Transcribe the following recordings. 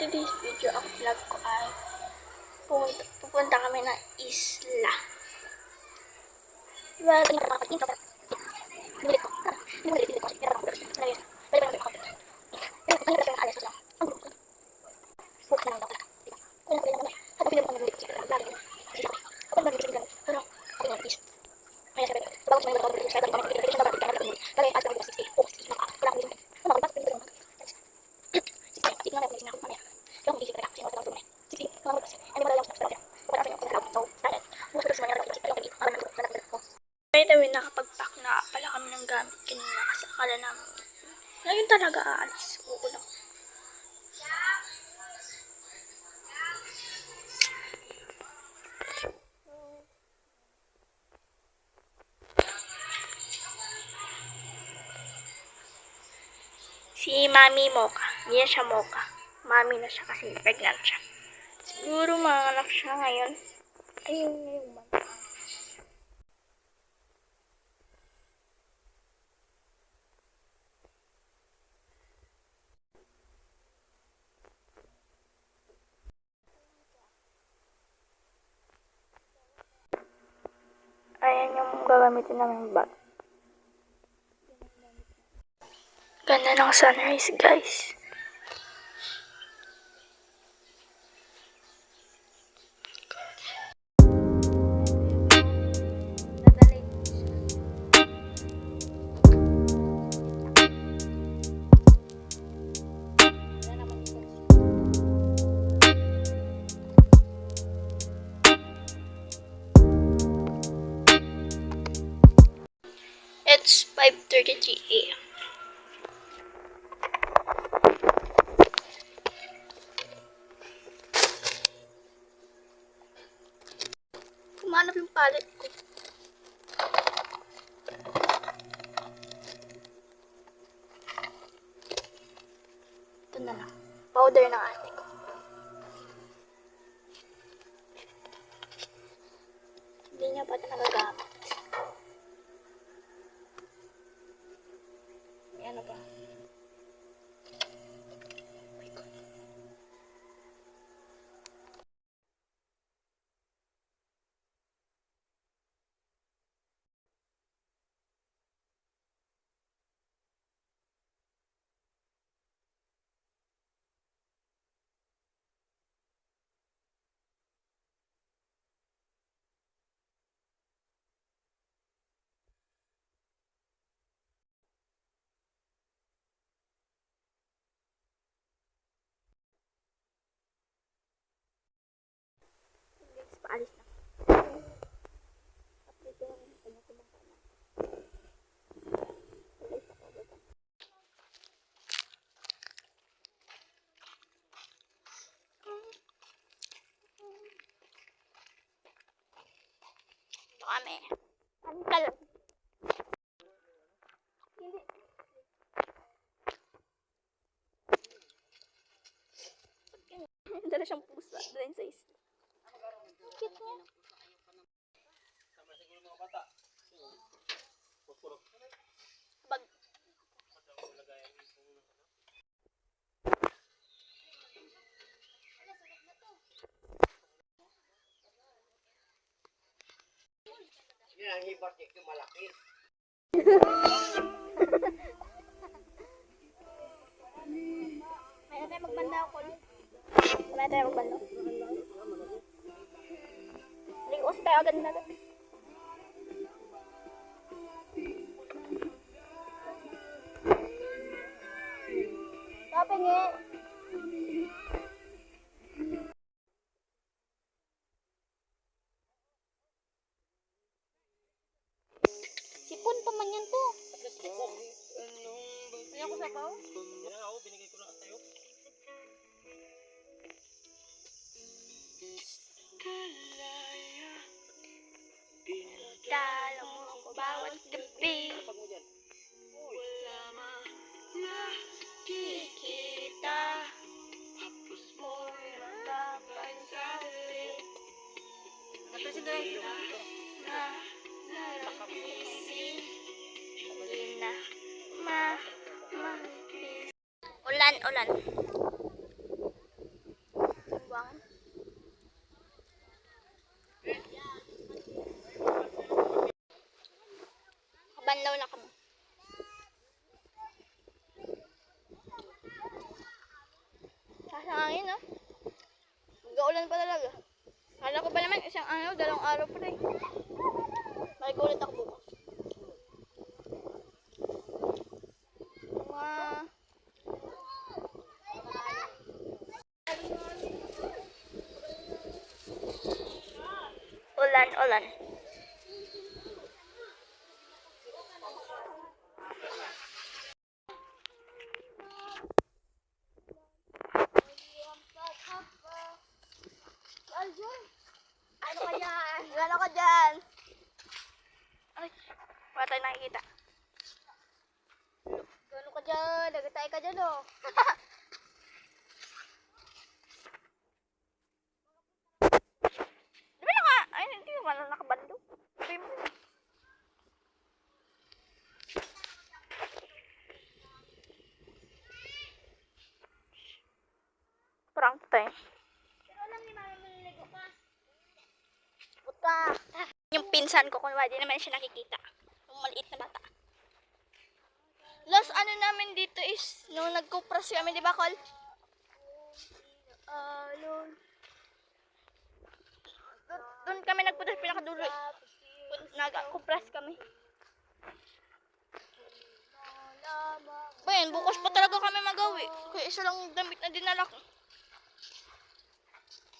today's video, ang vlog ko ay pupunta kami ng isla. Well, hindi ko makapag-intro. Binulit ko. Binulit ko. Balik ko. Pero ang hirap yung alas ko lang. Ang grupo ko. Bukas na lang daw pala. Kulang ko lang. Kapag pinag ko nagulit ko siya. Lagi ko. Kasi siya. Kapag nagulit ko siya. Pero ako yung nag-is. Kaya siya. Bago siya nagulit ko siya. Dami kami. Kasi siya nabalik ka na nagulit. Kaya as ka mag-60. Oh, 60 na ka. Wala akong isip. Ano ako? Bakit pinag ko 60 na nagulit ako mamaya. Kaya kung isip ka. Kasi nagulit ako mamaya. 60. Kaya nagulit ko. Ano ba lang siya. Kapag ako yung so, started. Bukas ko siya nagulit ko. Pero hindi. Parang nagulit ko. By the way, nakapag-pack na pala kami ng gamit kanina kasi akala namin ngayon talaga aalis. Oo lang. Si Mami Mocha. Hindi na siya Mocha. Mami na siya kasi pregnant siya. Siguro mga anak siya ngayon. Ayun yung man. Ayan yung gagamitin namin bag. Ganda ng sunrise, guys. It's 5:33 a.m. Kumanap yung palette ko. Ito na lang. Powder ng ate ko. Hindi niya pa ito nagagamit. Ano ba? Paalis na. Update lang yung kanya ko bang kanya. Ito kami. Ang kalat. Hindi. Dala siyang pusa. Doon sa isla. Cute niya. Sama siguro mga bata. Bag. Yan ang hibat niya malaki. May tayo magbanda ako. May tayo magbanda. Ligos tayo agad na agad. Kapingi. Sipon pa man yan to. Kaya ko sapaw? Yan ako, binigay ko na sa'yo. Dala mo ako bawat gabi. Nakikita. Hapos mo yung tapay sa atin. Na narapising. Hindi na ulan. Nakapanlaw na kami. Kasangin, no? Mag-uulan pa talaga. Kala ko ba naman isang araw, 2 araw pa rin. Mag-ulit ako bukas. Wow. Ulan. Ano ka dyan? Ay, wala tayo nakikita. Gano'n ka dyan? Nagatay ka dyan, oh. Di ba ay, hindi naman nakabando. Sabi mo. Prank time. Pero alam ni Mami maliligo ka. Puta. Yung pinsan ko, kung di naman siya nakikita. Yung maliit na bata. Last ano namin dito is, nung nagkupras kami, di ba, Col? Doon kami nagpunta sa pinakadulo. Nagkupras kami. Bayan, bukas pa talaga kami magawi. Kaya isa lang damit na dinala ko.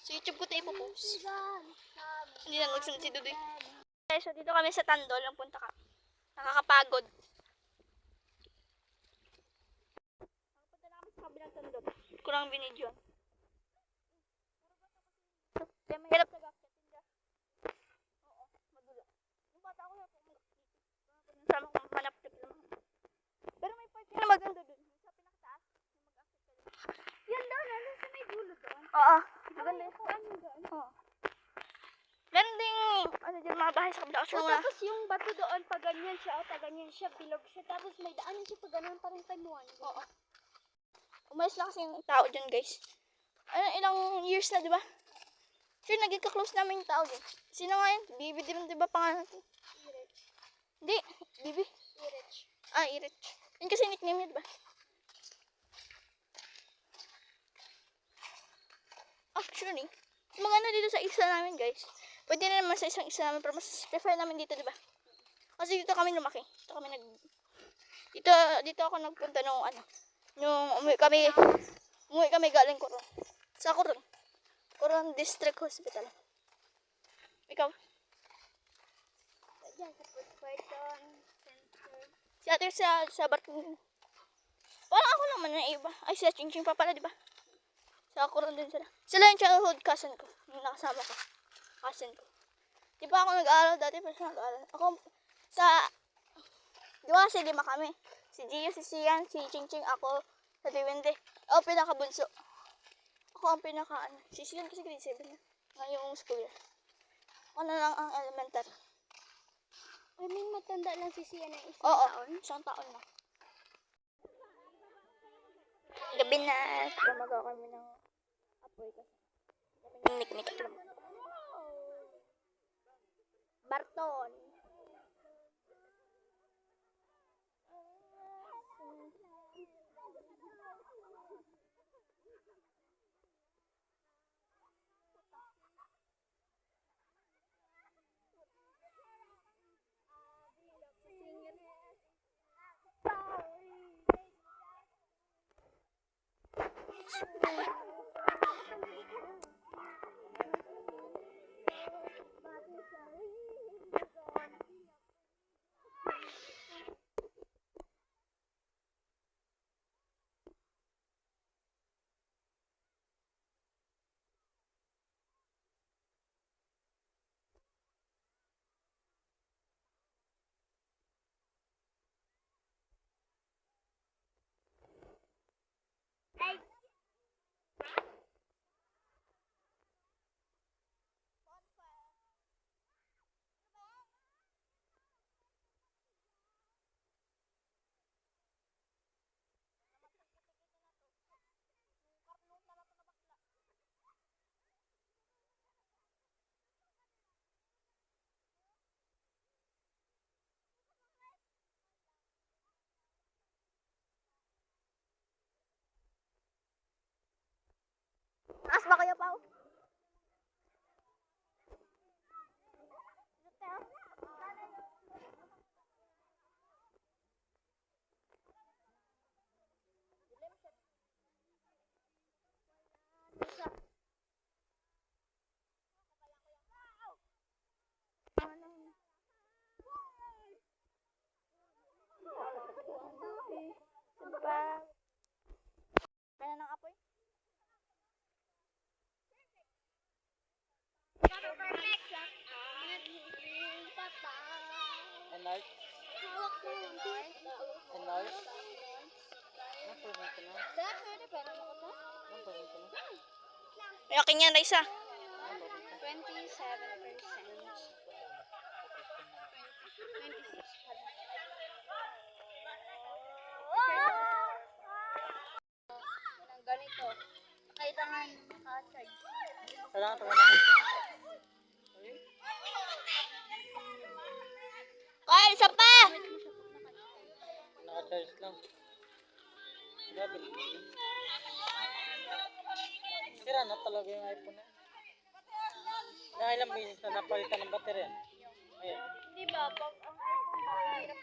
Sa YouTube ko tayo ipopost. Hindi na magsunod si Dudoy. Okay, so dito kami sa Tandol. Ang punta ka. Nakakapagod. Nakapunta na kami sa kabilang Tandol. Kurang binidyoan. Kaya mahirap nag-akit. Oo, madulo. Yung bata ko na po sama kong manap-tip naman. Pero may part na maganda dun. Sa pinakataas, mag-akit ka lang. Yan daw, nandun sa may dulo doon. Oo, maganda yun. Oo. Meron ding, dyan mga bahay sa kabila. Tapos yung bato doon, pag ganyan siya, bilog siya. Tapos may daanan siya, pag ganun, parang tanuan. Oo. Umalis na kasi yung tao dyan, guys. Ilang years na, di ba? Sure, naging ka-close namin yung tao dyan. Sino nga yun? Bibi din, di ba, pangalan natin? Irich. Hindi, Bibi. Irich. Irich. Yun kasi nickname niya, di ba? Actually, mga dito sa isa namin, guys. Pwede na naman sa isang isa namin, pero mas prefer namin dito, di ba? Kasi dito kami lumaki. Dito ako nagpunta nung umuwi kami galing Coron. Sa Coron District Hospital. Ikaw? Diyan, sa food python, center. Si ate sa Barking. Parang ako naman na iba. Ay, si Chingching pa pala, di ba? Sa Coron din sila. Sila yung childhood cousin ko. Yung nakasama ko. Cousin ko. Di ba ako nag-aaral dati? Pero siya nag-aaral. Di ba kasi 5 kami? Si Gio, si Sian, si Chingching, ako, sa Tiwende. Ako pinakabunso. Ako ang si Sian kasi grade 7 na. Ngayong school year. Ako na lang ang elementary. Ay, may matanda lang si Sian ng isang Oo, taon. isang taon na. Gabi na, gumagawa kami ng apoy kasi. Kami niknik. Barton. ba kaya pa? Kaya ng apoy? Enlarge. Enlarge. Laki niya, Raisa. 26%. Ganito. Kailangan naka-charge. Kailangan tawanan. Kyle, isa pa! Naka-charge lang. Grabe. Sira na talaga yung iPhone na. Na ilang beses na napalitan ng baterya. Ayan. Di ba? Pag ang iPhone mahirap.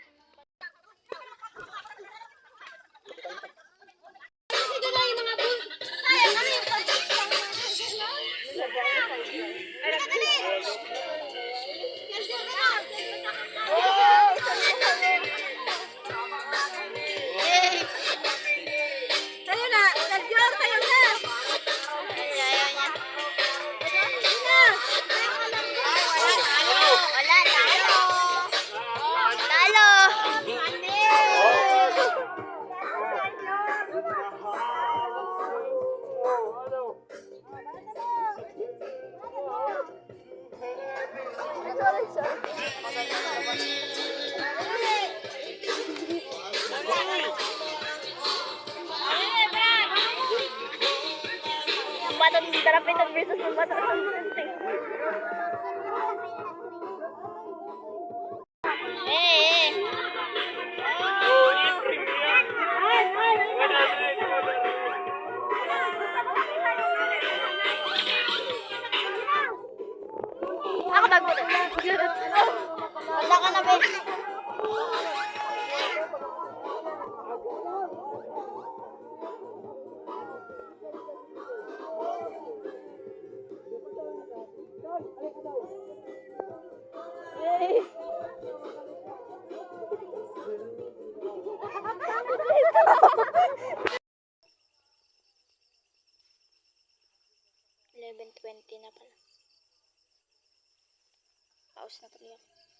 Sige na yung mga bull. Sayang kami yung Sayo na! Nag-joke! Sayo na! Ayaw niya. Wala, lalo! Lalo! Yung bata ng tarapitan versus yung bata ng sente. Eh. Ako nagbuto. Wala ka na, Ben. Hey. 11:20 na pala. Paus na tuloy ako.